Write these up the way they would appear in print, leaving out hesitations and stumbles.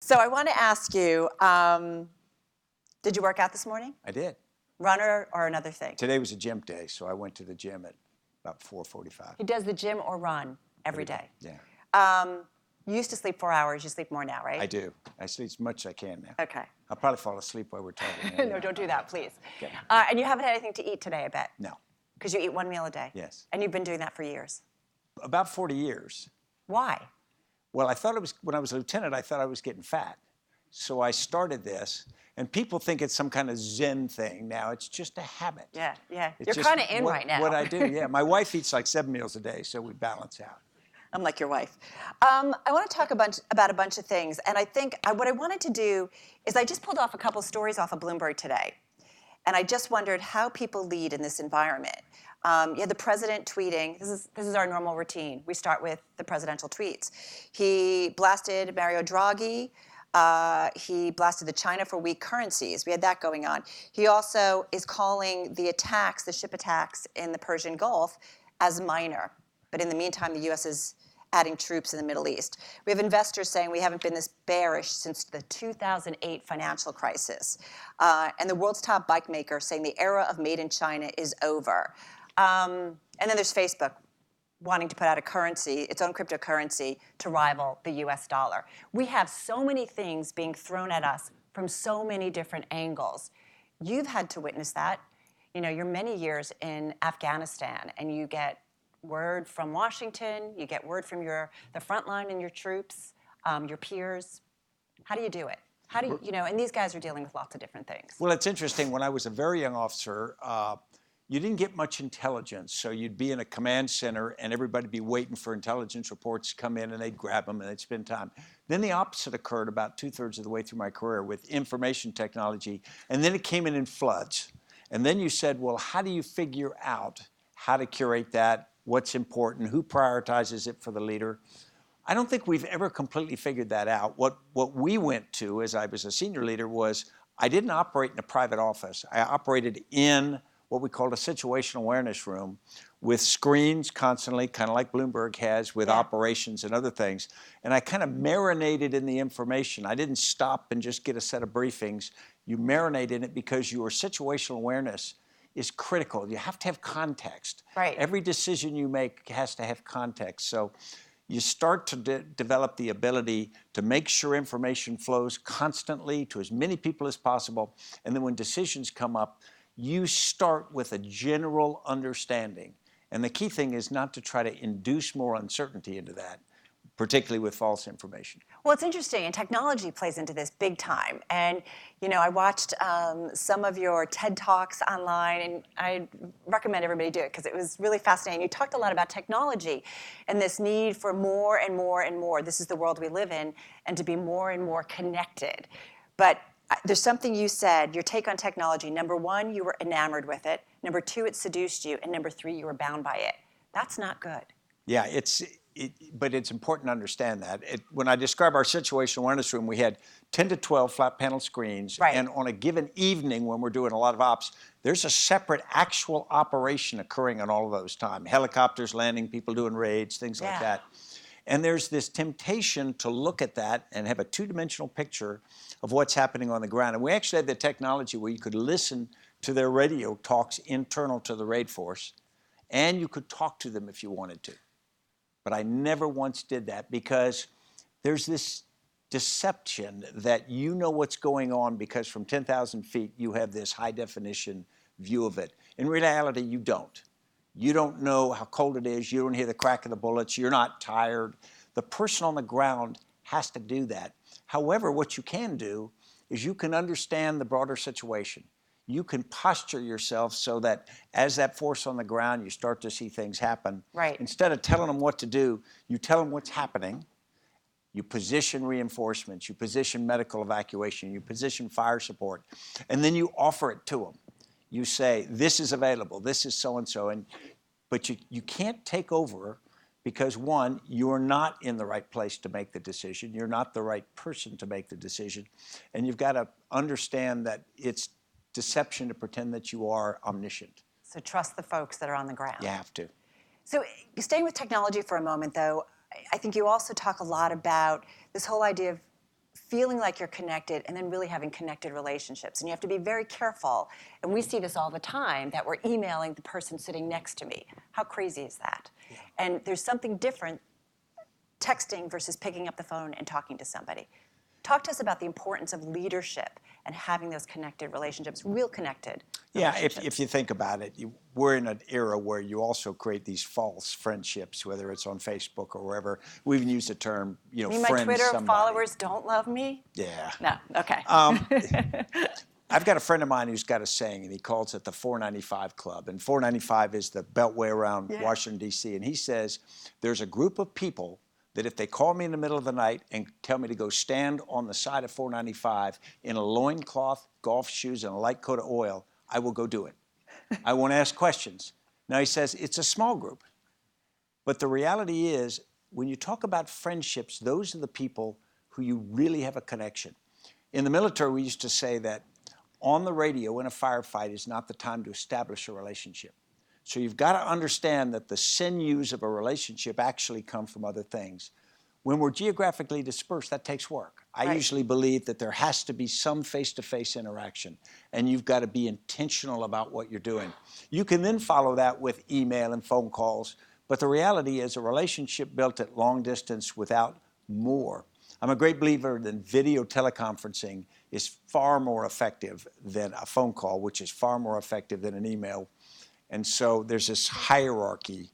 So I want to ask you, did you work out this morning? I did. Runner or another thing? Today was a gym day, so I went to the gym at about 4:45. He does the gym or run every day. Yeah, You used to sleep 4 hours. You sleep more now, right? I do. I sleep as much as I can now. Okay. I'll probably fall asleep while we're talking. No, don't do that, please. Okay. And you haven't had anything to eat today, I bet. No. Because you eat one meal a day. Yes. And you've been doing that for years. About 40 years. Why? Well, I thought it was, when I was a lieutenant, I thought I was getting fat. So I started this, and people think it's some kind of Zen thing. Now, it's just a habit. Yeah. It's You're just kind of in what, right now. What I do, yeah. My wife eats like 7 meals a day, so we balance out. I'm like your wife. I want to talk about a bunch of things, and I think what I wanted to do is I just pulled off a couple stories off of Bloomberg today, and I just wondered how people lead in this environment. You had the president tweeting. This is our normal routine. We start with the presidential tweets. He blasted Mario Draghi. He blasted the China for weak currencies. We had that going on. He also is calling the attacks, the ship attacks in the Persian Gulf, as minor. But in the meantime, the U.S. is adding troops in the Middle East. We have investors saying we haven't been this bearish since the 2008 financial crisis. And the world's top bike maker saying the era of made in China is over. And then there's Facebook wanting to put out a currency, its own cryptocurrency, to rival the US dollar. We have so many things being thrown at us from so many different angles. You've had to witness that. You know, you're many years in Afghanistan, and you get word from Washington, you get word from the front line and your troops, your peers. How do you do it? How do you know, and these guys are dealing with lots of different things. Well, it's interesting. When I was a very young officer, you didn't get much intelligence. So you'd be in a command center and everybody'd be waiting for intelligence reports to come in, and they'd grab them and they'd spend time. Then the opposite occurred about 2/3 of the way through my career with information technology. And then it came in floods. And then you said, well, how do you figure out how to curate that? What's important? Who prioritizes it for the leader? I don't think we've ever completely figured that out. What we went to as I was a senior leader was I didn't operate in a private office. I operated in what we called a situational awareness room with screens constantly, kind of like Bloomberg has with operations and other things. And I kind of marinated in the information. I didn't stop and just get a set of briefings. You marinate in it because your situational awareness is critical. You have to have context. Right. Every decision you make has to have context. So you start to develop the ability to make sure information flows constantly to as many people as possible. And then when decisions come up, you start with a general understanding. And the key thing is not to try to induce more uncertainty into that, particularly with false information. Well, it's interesting, and technology plays into this big time. And, you know, I watched some of your TED Talks online, and I recommend everybody do it because it was really fascinating. You talked a lot about technology and this need for more and more and more. This is the world we live in, and to be more and more connected. But there's something you said, your take on technology. Number one, you were enamored with it. Number two, it seduced you. And number three, you were bound by it. That's not good. Yeah, but it's important to understand that. When I describe our situational awareness room, we had 10 to 12 flat panel screens. Right. And on a given evening when we're doing a lot of ops, there's a separate actual operation occurring at all of those times. Helicopters landing, people doing raids, things like that. And there's this temptation to look at that and have a two-dimensional picture of what's happening on the ground. And we actually had the technology where you could listen to their radio talks internal to the raid force, and you could talk to them if you wanted to. But I never once did that because there's this deception that you know what's going on because from 10,000 feet you have this high-definition view of it. In reality, you don't. You don't know how cold it is. You don't hear the crack of the bullets. You're not tired. The person on the ground has to do that. However, what you can do is you can understand the broader situation. You can posture yourself so that as that force on the ground, you start to see things happen. Right. Instead of telling them what to do, you tell them what's happening. You position reinforcements. You position medical evacuation. You position fire support. And then you offer it to them. You say, this is available, this is so-and-so, but you can't take over because, one, you're not in the right place to make the decision. You're not the right person to make the decision. And you've got to understand that it's deception to pretend that you are omniscient. So trust the folks that are on the ground. You have to. So staying with technology for a moment, though, I think you also talk a lot about this whole idea of feeling like you're connected, and then really having connected relationships. And you have to be very careful. And we see this all the time, that we're emailing the person sitting next to me. How crazy is that? Yeah. And there's something different texting versus picking up the phone and talking to somebody. Talk to us about the importance of leadership and having those connected relationships, real connected relationships. Yeah, if you think about it, we're in an era where you also create these false friendships, whether it's on Facebook or wherever. We even use the term, You mean friend my Twitter somebody. followers don't love me? Yeah. No, okay. I've got a friend of mine who's got a saying, and he calls it the 495 Club. And 495 is the beltway around Washington, D.C. And he says, there's a group of people that if they call me in the middle of the night and tell me to go stand on the side of 495 in a loincloth, golf shoes, and a light coat of oil, I will go do it. I won't ask questions. Now, he says it's a small group. But the reality is, when you talk about friendships, those are the people who you really have a connection. In the military, we used to say that on the radio in a firefight is not the time to establish a relationship. So you've got to understand that the sinews of a relationship actually come from other things. When we're geographically dispersed, that takes work. I usually believe that there has to be some face-to-face interaction, and you've got to be intentional about what you're doing. You can then follow that with email and phone calls, but the reality is a relationship built at long distance without more. I'm a great believer that video teleconferencing is far more effective than a phone call, which is far more effective than an email. And so there's this hierarchy,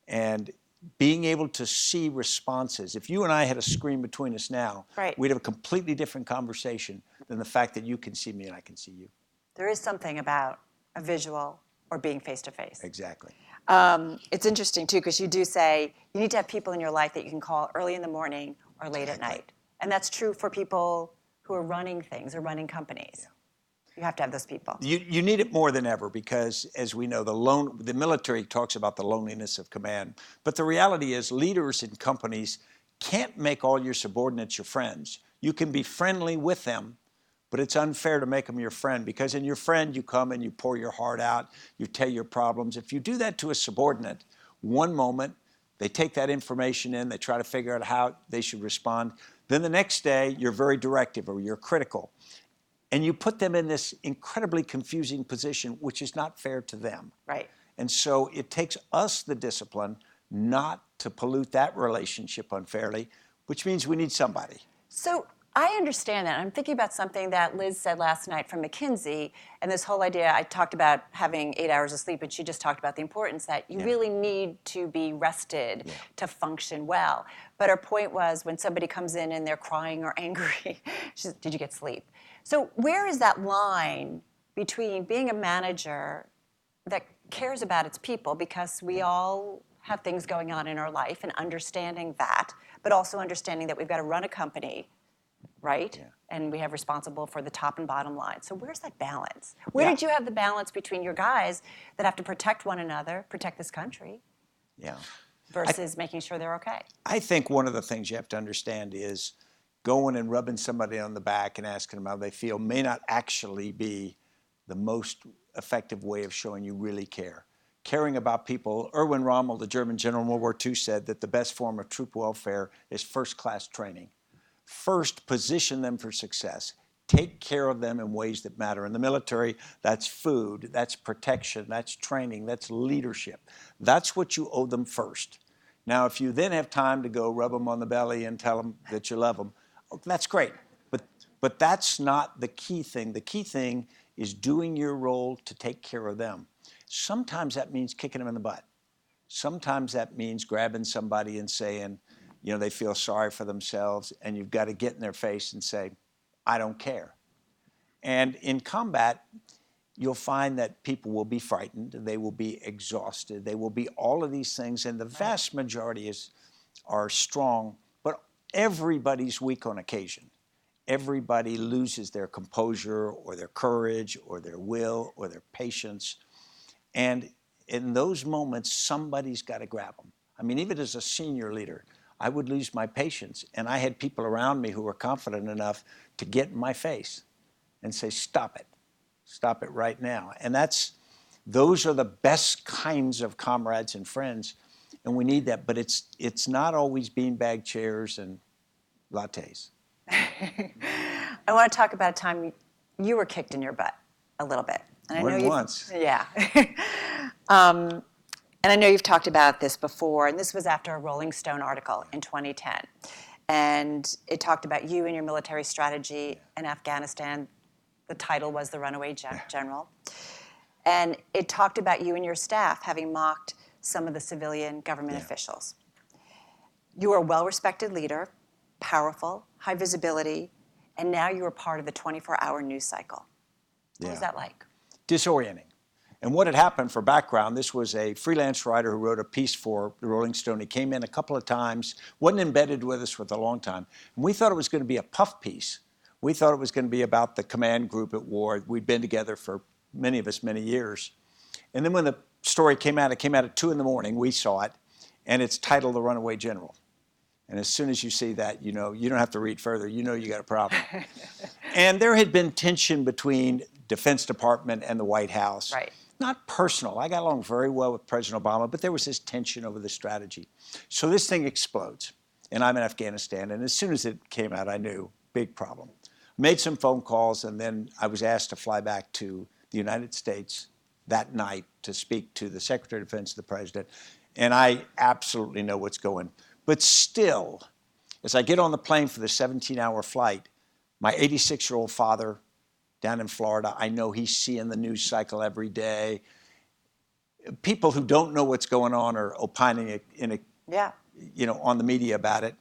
and being able to see responses. If you and I had a screen between us now, we'd have a completely different conversation than the fact that you can see me and I can see you. There is something about a visual or being face-to-face. Exactly. It's interesting, too, because you do say you need to have people in your life that you can call early in the morning or late at night. And that's true for people who are running things or running companies. Yeah. You have to have those people. You need it more than ever because, as we know, the military talks about the loneliness of command. But the reality is leaders in companies can't make all your subordinates your friends. You can be friendly with them, but it's unfair to make them your friend because in your friend you come and you pour your heart out, you tell your problems. If you do that to a subordinate, one moment they take that information in, they try to figure out how they should respond. Then the next day you're very directive or you're critical. And you put them in this incredibly confusing position, which is not fair to them. Right. And so it takes us the discipline not to pollute that relationship unfairly, which means we need somebody. So I understand that. I'm thinking about something that Liz said last night from McKinsey, and this whole idea, I talked about having 8 hours of sleep, and she just talked about the importance that you really need to be rested to function well. But her point was when somebody comes in and they're crying or angry, she says, did you get sleep? So where is that line between being a manager that cares about its people, because we all have things going on in our life, and understanding that, but also understanding that we've got to run a company, right? Yeah. And we have responsible for the top and bottom line. So where's that balance? Where did you have the balance between your guys that have to protect one another, protect this country, versus making sure they're okay? I think one of the things you have to understand is going and rubbing somebody on the back and asking them how they feel may not actually be the most effective way of showing you really care. Caring about people, Erwin Rommel, the German general in World War II, said that the best form of troop welfare is first-class training. First, position them for success. Take care of them in ways that matter. In the military, that's food, that's protection, that's training, that's leadership. That's what you owe them first. Now, if you then have time to go rub them on the belly and tell them that you love them, that's great. But that's not the key thing. The key thing is doing your role to take care of them. Sometimes that means kicking them in the butt. Sometimes that means grabbing somebody and saying, they feel sorry for themselves, and you've got to get in their face and say, I don't care. And in combat, you'll find that people will be frightened, they will be exhausted, they will be all of these things, and the vast majority are strong, but everybody's weak on occasion. Everybody loses their composure or their courage or their will or their patience. And in those moments, somebody's got to grab them. I mean, even as a senior leader, I would lose my patience. And I had people around me who were confident enough to get in my face and say, stop it. Stop it right now. And those are the best kinds of comrades and friends. And we need that. But it's not always beanbag chairs and lattes. I want to talk about a time you were kicked in your butt a little bit. And I More know than you've, once. Yeah. And I know you've talked about this before, and this was after a Rolling Stone article in 2010. And it talked about you and your military strategy in Afghanistan. The title was The Runaway General. And it talked about you and your staff having mocked some of the civilian government officials. You are a well-respected leader, powerful, high visibility, and now you are part of the 24-hour news cycle. What was that like? Disorienting. And what had happened, for background, this was a freelance writer who wrote a piece for the Rolling Stone. He came in a couple of times, wasn't embedded with us for a long time. And we thought it was going to be a puff piece. We thought it was going to be about the command group at war. We'd been together for, many of us, many years. And then when the story came out, it came out at 2 in the morning. We saw it, and it's titled The Runaway General. And as soon as you see that, you know, you don't have to read further. You know you got a problem. And there had been tension between Defense Department and the White House. Right. Not personal. I got along very well with President Obama, but there was this tension over the strategy. So this thing explodes, and I'm in Afghanistan. And as soon as it came out, I knew, big problem. Made some phone calls, and then I was asked to fly back to the United States that night to speak to the Secretary of Defense, the President. And I absolutely know what's going. But still, as I get on the plane for the 17-hour flight, my 86-year-old father down in Florida, I know he's seeing the news cycle every day. People who don't know what's going on are opining on the media about it.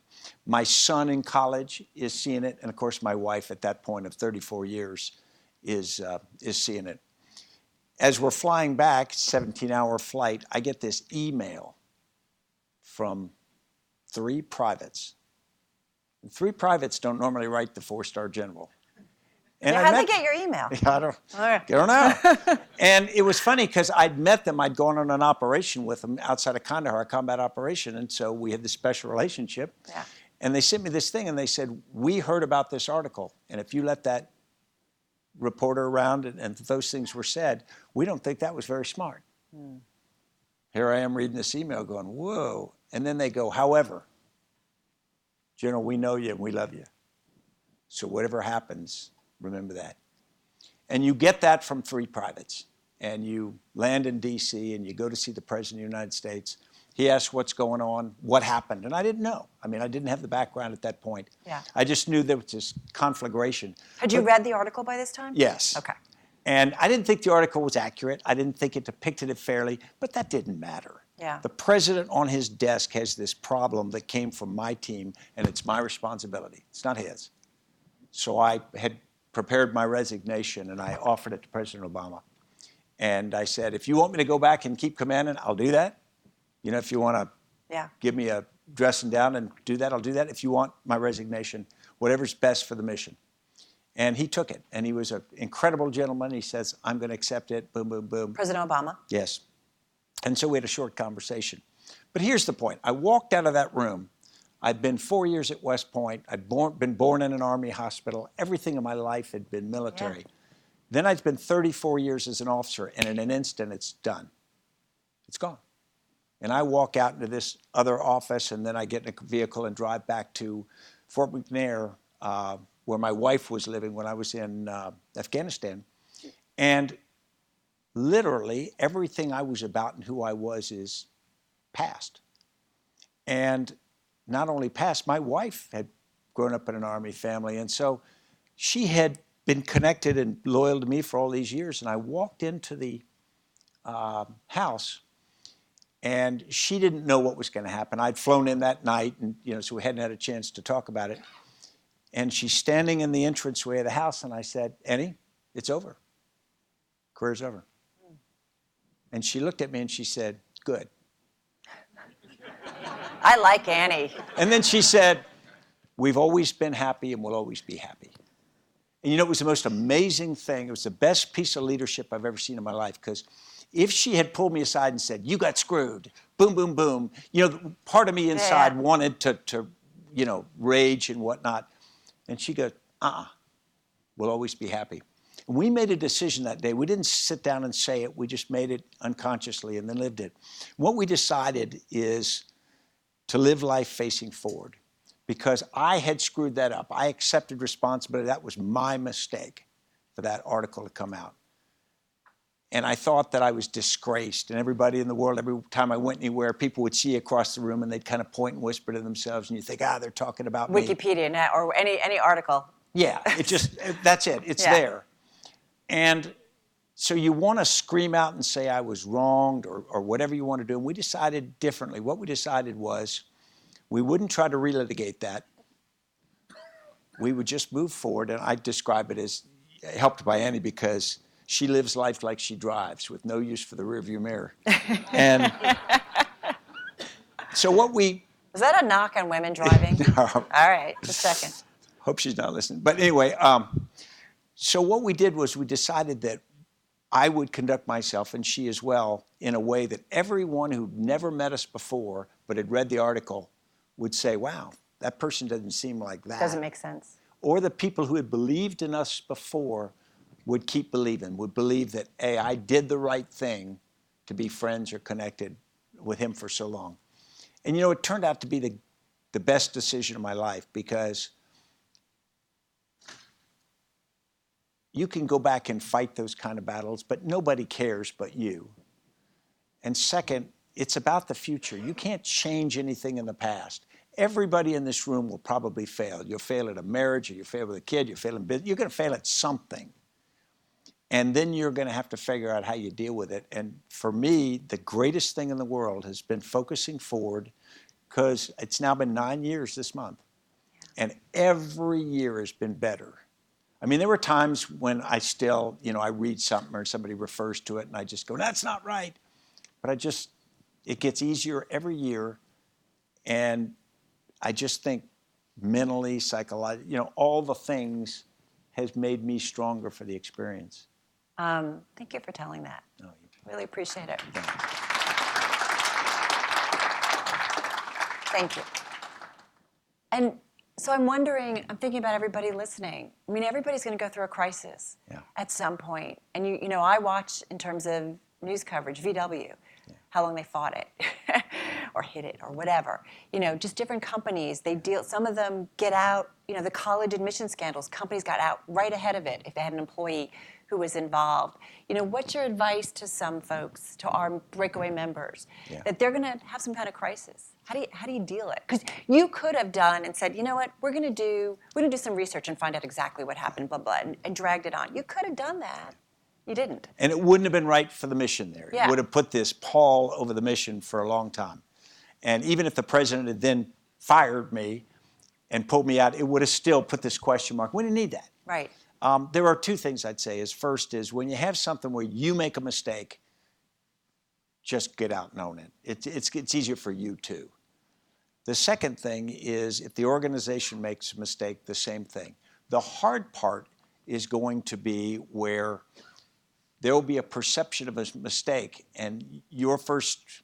My son in college is seeing it, and of course my wife at that point of 34 years is seeing it. As we're flying back, 17-hour flight, I get this email from 3 privates. And 3 privates don't normally write the 4-star general. And how'd they get your email? I don't know. And it was funny because I'd met them. I'd gone on an operation with them outside of Kandahar, a combat operation. And so we had this special relationship. Yeah. And they sent me this thing and they said, we heard about this article. And if you let that reporter around and those things were said, we don't think that was very smart. Here I am reading this email going, whoa. And then they go, however, General, we know you and we love you. So whatever happens, remember that. And you get that from 3 privates. And you land in D.C. and you go to see the President of the United States. He asks what's going on, what happened. And I didn't know. I mean, I didn't have the background at that point. Yeah. I just knew there was this conflagration. Had you read the article by this time? Yes. Okay. And I didn't think the article was accurate. I didn't think it depicted it fairly, but that didn't matter. Yeah. The president on his desk has this problem that came from my team, and it's my responsibility. It's not his. So I had prepared my resignation, and I offered it to President Obama. And I said, if you want me to go back and keep commanding, I'll do that. You know, if you want to give me a dressing down and do that, I'll do that. If you want my resignation, whatever's best for the mission. And he took it, and he was an incredible gentleman. He says, I'm going to accept it, boom, boom, boom. President Obama? Yes. And so we had a short conversation. But here's the point. I walked out of that room. I'd been 4 years at West Point. I'd been born in an Army hospital. Everything in my life had been military. Yeah. Then I'd been 34 years as an officer, and in an instant, it's done. It's gone. And I walk out into this other office, and then I get in a vehicle and drive back to Fort McNair, where my wife was living when I was in Afghanistan. And literally everything I was about and who I was is past. And not only past, my wife had grown up in an Army family, and so she had been connected and loyal to me for all these years. And I walked into the house, and she didn't know what was going to happen. I'd flown in that night, and so we hadn't had a chance to talk about it. And she's standing in the entranceway of the house, and I said, Annie, it's over. Career's over. And she looked at me and she said, good. I like Annie. And then she said, we've always been happy and we'll always be happy. And it was the most amazing thing. It was the best piece of leadership I've ever seen in my life, because if she had pulled me aside and said, you got screwed, boom, boom, boom, part of me inside wanted to rage and whatnot. And she goes, we'll always be happy. And we made a decision that day. We didn't sit down and say it. We just made it unconsciously and then lived it. What we decided is to live life facing forward. because I had screwed that up. I accepted responsibility. That was my mistake for that article to come out. And I thought that I was disgraced. And everybody in the world, every time I went anywhere, people would see across the room and they'd kind of point and whisper to themselves. And you think, they're talking about me. Wikipedia or any article. Yeah, that's it. It's there. And so you want to scream out and say I was wronged or whatever you want to do. And we decided differently. What we decided was we wouldn't try to relitigate that. We would just move forward. And I describe it as helped by Annie because she lives life like she drives with no use for the rearview mirror. And so what we... Is that a knock on women driving? No. All right, just a second. Hope she's not listening. But anyway, so what we did was we decided that I would conduct myself, and she as well, in a way that everyone who'd never met us before but had read the article would say, wow, that person doesn't seem like that. Doesn't make sense. Or the people who had believed in us before would keep believing, would believe that, hey, I did the right thing to be friends or connected with him for so long. And, it turned out to be the best decision of my life because you can go back and fight those kind of battles, but nobody cares but you. And second, it's about the future. You can't change anything in the past. Everybody in this room will probably fail. You'll fail at a marriage, or you'll fail with a kid, you'll fail in business. You're going to fail at something. And then you're going to have to figure out how you deal with it. And for me, the greatest thing in the world has been focusing forward because it's now been 9 years this month. And every year has been better. I mean, there were times when I still, I read something or somebody refers to it and I just go, that's not right. But it gets easier every year. And I just think mentally, psychologically, all the things has made me stronger for the experience. Thank you for telling that. No, really appreciate it. Yeah. Thank you. And so I'm wondering, I'm thinking about everybody listening. I mean, everybody's going to go through a crisis at some point. And I watch in terms of news coverage, VW, how long they fought it or hit it or whatever. Just different companies, some of them get out, the college admission scandals, companies got out right ahead of it if they had an employee who was involved. What's your advice to some folks, to our Breakaway members, that they're going to have some kind of crisis? How do you deal it? Because you could have done and said, you know what, we're going to do some research and find out exactly what happened, blah, blah, and dragged it on. You could have done that. You didn't. And it wouldn't have been right for the mission there. Yeah. It would have put this pall over the mission for a long time. And even if the president had then fired me and pulled me out, it would have still put this question mark. We didn't need that. Right. There are two things I'd say. First is when you have something where you make a mistake, just get out and own it. It's easier for you too. The second thing is if the organization makes a mistake, the same thing. The hard part is going to be where there will be a perception of a mistake, and your first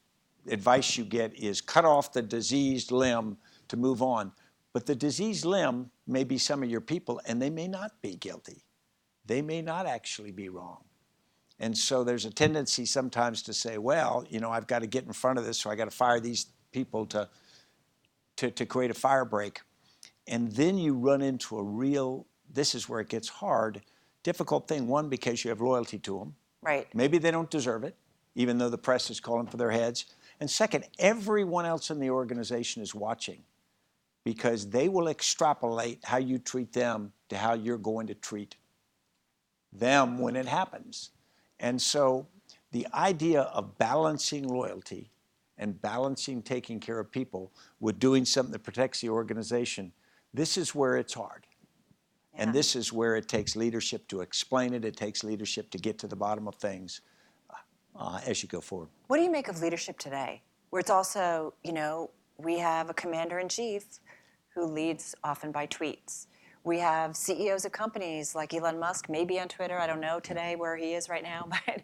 advice you get is cut off the diseased limb to move on. But the diseased limb may be some of your people, and they may not be guilty. They may not actually be wrong. And so there's a tendency sometimes to say, well, I've got to get in front of this, so I got to fire these people to create a fire break. And then you run into a real, this is where it gets hard, difficult thing. One, because you have loyalty to them. Right. Maybe they don't deserve it, even though the press is calling for their heads. And second, everyone else in the organization is watching because they will extrapolate how you treat them to how you're going to treat them when it happens. And so the idea of balancing loyalty and balancing taking care of people with doing something that protects the organization, this is where it's hard. Yeah. And this is where it takes leadership to explain it. It takes leadership to get to the bottom of things as you go forward. What do you make of leadership today? Where it's also, we have a commander-in-chief who leads often by tweets. We have CEOs of companies like Elon Musk, maybe on Twitter. I don't know today where he is right now, but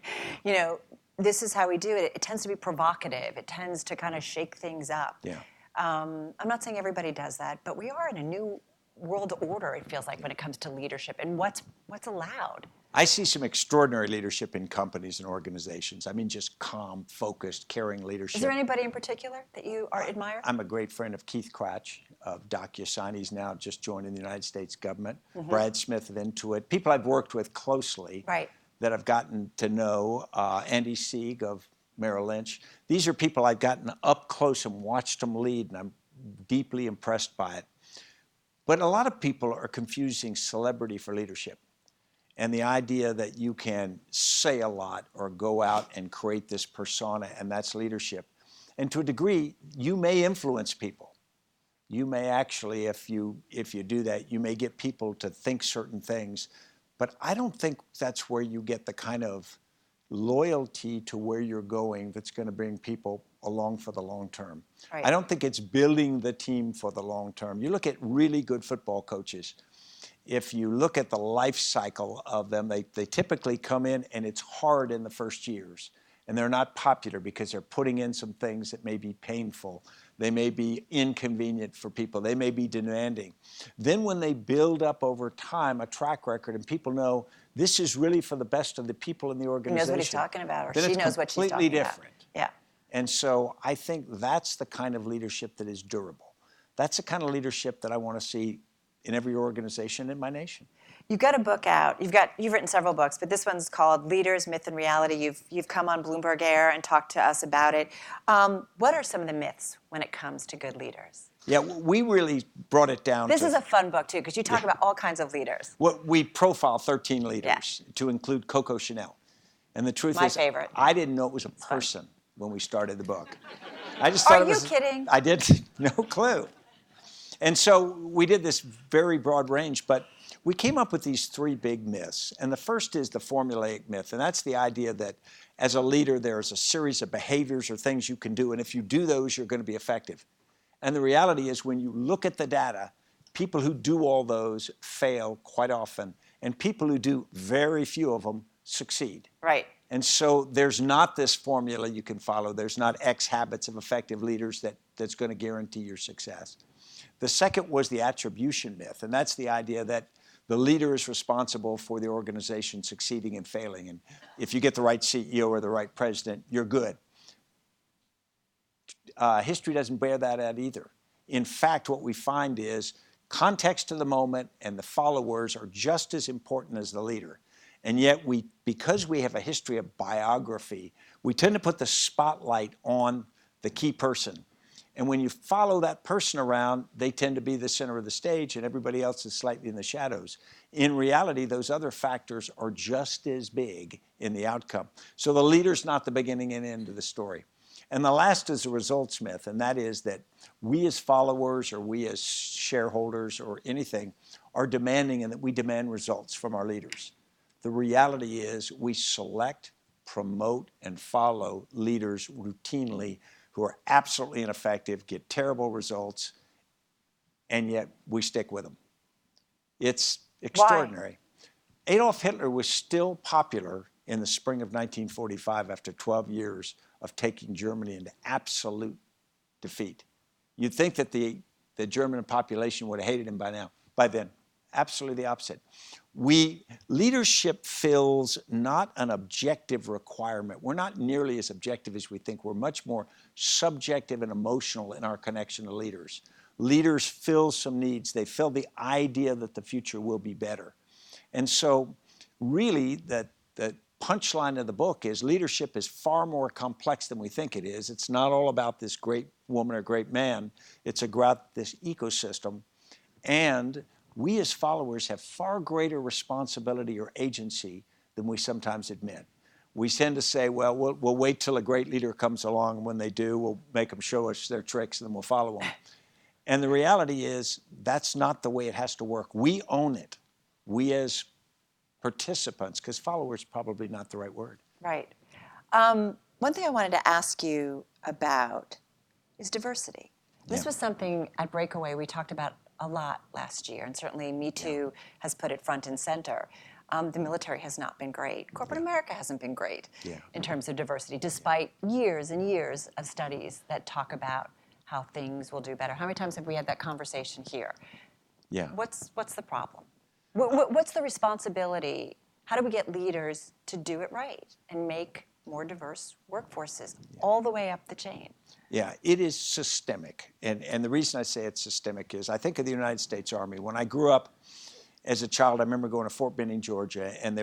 this is how we do it. It tends to be provocative. It tends to kind of shake things up. Yeah. I'm not saying everybody does that, but we are in a new world order, it feels like, when it comes to leadership and what's allowed. I see some extraordinary leadership in companies and organizations. I mean, just calm, focused, caring leadership. Is there anybody in particular that you admire? I'm a great friend of Keith Cratch of DocuSign. He's now just joined in the United States government. Brad Smith of Intuit. People I've worked with closely that I've gotten to know. Andy Sieg of Merrill Lynch. These are people I've gotten up close and watched them lead, and I'm deeply impressed by it. But a lot of people are confusing celebrity for leadership. And the idea that you can say a lot or go out and create this persona, and that's leadership. And to a degree, you may influence people. You may actually, if you do that, you may get people to think certain things. But I don't think that's where you get the kind of loyalty to where you're going that's going to bring people along for the long term. I don't think it's building the team for the long term. You look at really good football coaches. If you look at the life cycle of them, they typically come in and it's hard in the first years. And they're not popular because they're putting in some things that may be painful. They may be inconvenient for people. They may be demanding. Then when they build up over time a track record and people know this is really for the best of the people in the organization. He knows what he's talking about, or then she it's knows what she's talking completely about. different. Yeah. And so I think that's the kind of leadership that is durable. That's the kind of leadership that I want to see in every organization in my nation. You've got a book out. You've written several books, but this one's called Leaders, Myth, and Reality. You've come on Bloomberg Air and talked to us about it. What are some of the myths when it comes to good leaders? Yeah, we really brought it down. This is a fun book too, because you talk about all kinds of leaders. We profile 13 leaders to include Coco Chanel. And the truth My is, favorite. I didn't know it was a person when we started the book. I just thought Are you kidding? I did, no clue. And so we did this very broad range, but we came up with these three big myths. And the first is the formulaic myth, and that's the idea that as a leader, there's a series of behaviors or things you can do, and if you do those, you're going to be effective. And the reality is when you look at the data, people who do all those fail quite often, and people who do very few of them succeed. Right. And so there's not this formula you can follow. There's not X habits of effective leaders that's going to guarantee your success. The second was the attribution myth, and that's the idea that the leader is responsible for the organization succeeding and failing. And if you get the right CEO or the right president, you're good. History doesn't bear that out either. In fact, what we find is context of the moment and the followers are just as important as the leader. And yet, because we have a history of biography, we tend to put the spotlight on the key person. And when you follow that person around, they tend to be the center of the stage and everybody else is slightly in the shadows. In reality, those other factors are just as big in the outcome. So the leader's not the beginning and end of the story. And the last is the results myth, and that is that we as followers or we as shareholders or anything are demanding, and that we demand results from our leaders. The reality is we select, promote, and follow leaders routinely who are absolutely ineffective, get terrible results, and yet we stick with them. It's extraordinary. Why? Adolf Hitler was still popular in the spring of 1945 after 12 years of taking Germany into absolute defeat. You'd think that the German population would have hated him by then. Absolutely the opposite. Leadership fills not an objective requirement. We're not nearly as objective as we think. We're much more subjective and emotional in our connection to leaders. Leaders fill some needs. They fill the idea that the future will be better. And so really the punchline of the book is leadership is far more complex than we think it is. It's not all about this great woman or great man. It's about this ecosystem. And we as followers have far greater responsibility or agency than we sometimes admit. We tend to say, well, we'll wait till a great leader comes along, and when they do, we'll make them show us their tricks, and then we'll follow them. And the reality is that's not the way it has to work. We own it. We as participants, because followers is probably not the right word. Right. One thing I wanted to ask you about is diversity. This was something at Breakaway we talked about a lot last year, and certainly Me Too has put it front and center. The military has not been great. Corporate America hasn't been great in terms of diversity, despite years and years of studies that talk about how things will do better. How many times have we had that conversation here? Yeah. What's the problem? What's the responsibility? How do we get leaders to do it right and make more diverse workforces all the way up the chain? Yeah, it is systemic. And the reason I say it's systemic is I think of the United States Army. When I grew up as a child, I remember going to Fort Benning, Georgia, and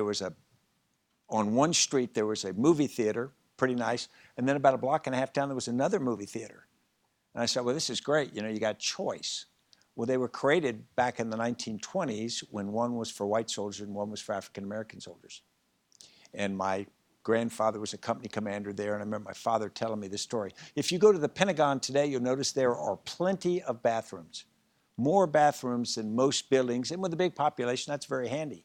on one street there was a movie theater, pretty nice, and then about a block and a half down there was another movie theater. And I said, well, this is great, you got choice. Well, they were created back in the 1920s when one was for white soldiers and one was for African American soldiers. And my grandfather was a company commander there, and I remember my father telling me this story. If you go to the Pentagon today, you'll notice there are plenty of bathrooms, more bathrooms than most buildings, and with a big population, that's very handy.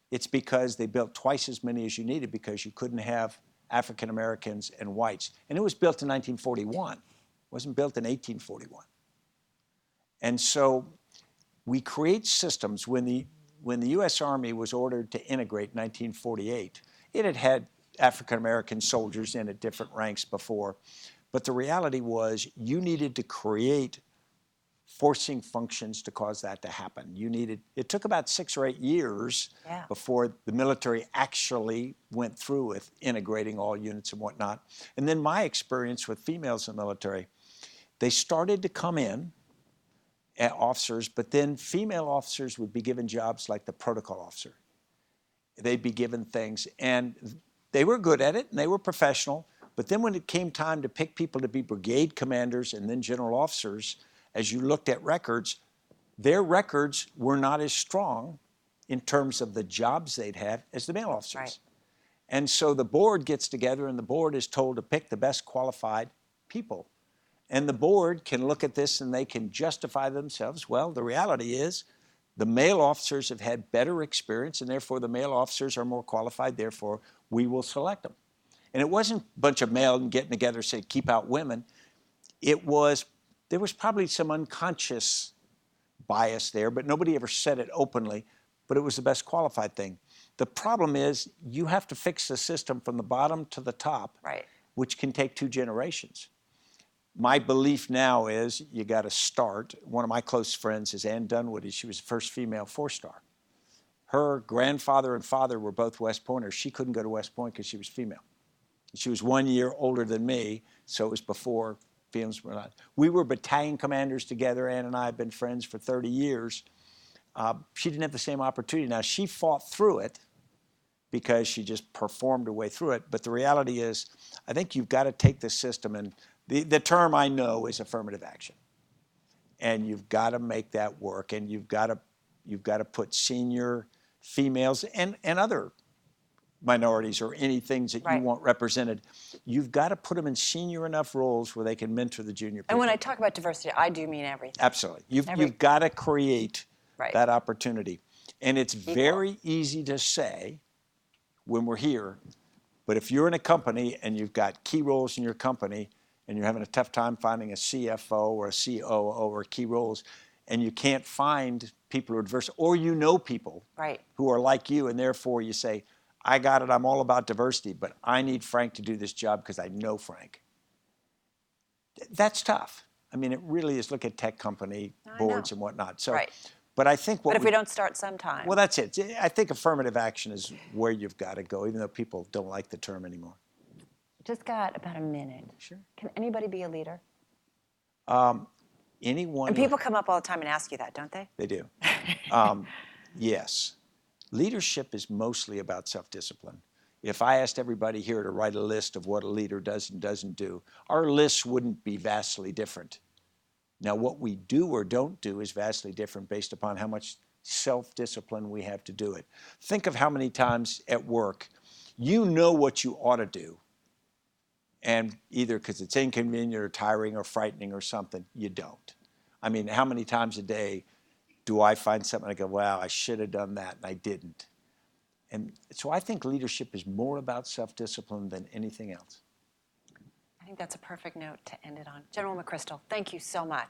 It's because they built twice as many as you needed because you couldn't have African Americans and whites. And it was built in 1941. It wasn't built in 1841. And so we create systems. When the U.S. Army was ordered to integrate in 1948, it had had African American soldiers in at different ranks before. But the reality was you needed to create forcing functions to cause that to happen. It took about 6 or 8 years before the military actually went through with integrating all units and whatnot. And then my experience with females in the military, they started to come in officers, but then female officers would be given jobs like the protocol officer. They'd be given things, and they were good at it, and they were professional, but then when it came time to pick people to be brigade commanders and then general officers, as you looked at records, their records were not as strong in terms of the jobs they'd had as the male officers. Right. And so the board gets together, and the board is told to pick the best qualified people. And the board can look at this and they can justify themselves. Well, the reality is the male officers have had better experience, and therefore the male officers are more qualified, therefore we will select them. And it wasn't a bunch of males getting together saying, keep out women. There was probably some unconscious bias there, but nobody ever said it openly, but it was the best qualified thing. The problem is you have to fix the system from the bottom to the top, right, which can take 2 generations. My belief now is you got to start. One of my close friends is Ann Dunwoody. She was the first female 4-star. Her grandfather and father were both West Pointers. She couldn't go to West Point because she was female. She was 1 year older than me, so it was before females were not. We were battalion commanders together. Ann and I have been friends for 30 years. She didn't have the same opportunity. Now, she fought through it because she just performed her way through it. But the reality is, I think you've got to take the system, and the term I know is affirmative action. And you've got to make that work, and you've got to put senior females and other minorities or any things that you want represented. You've got to put them in senior enough roles where they can mentor the junior people. And when I talk about diversity, I do mean everything. Absolutely. You've got to create that opportunity. And it's very easy to say when we're here, but if you're in a company and you've got key roles in your company and you're having a tough time finding a CFO or a COO or key roles, and you can't find people who are diverse, or you know people who are like you, and therefore you say, I got it, I'm all about diversity, but I need Frank to do this job because I know Frank. That's tough. I mean, it really is. Look at tech company boards and whatnot. So, but I think But if we don't start sometime. Well, that's it. I think affirmative action is where you've got to go, even though people don't like the term anymore. Just got about a minute. Sure. Can anybody be a leader? Anyone. And people come up all the time and ask you that, don't they? They do. Yes. Leadership is mostly about self-discipline. If I asked everybody here to write a list of what a leader does and doesn't do, our lists wouldn't be vastly different. Now, what we do or don't do is vastly different based upon how much self-discipline we have to do it. Think of how many times at work you know what you ought to do, and either because it's inconvenient or tiring or frightening or something, you don't. I mean, how many times a day do I find something and I go, wow, I should have done that, and I didn't. And so I think leadership is more about self-discipline than anything else. I think that's a perfect note to end it on. General McChrystal, thank you so much.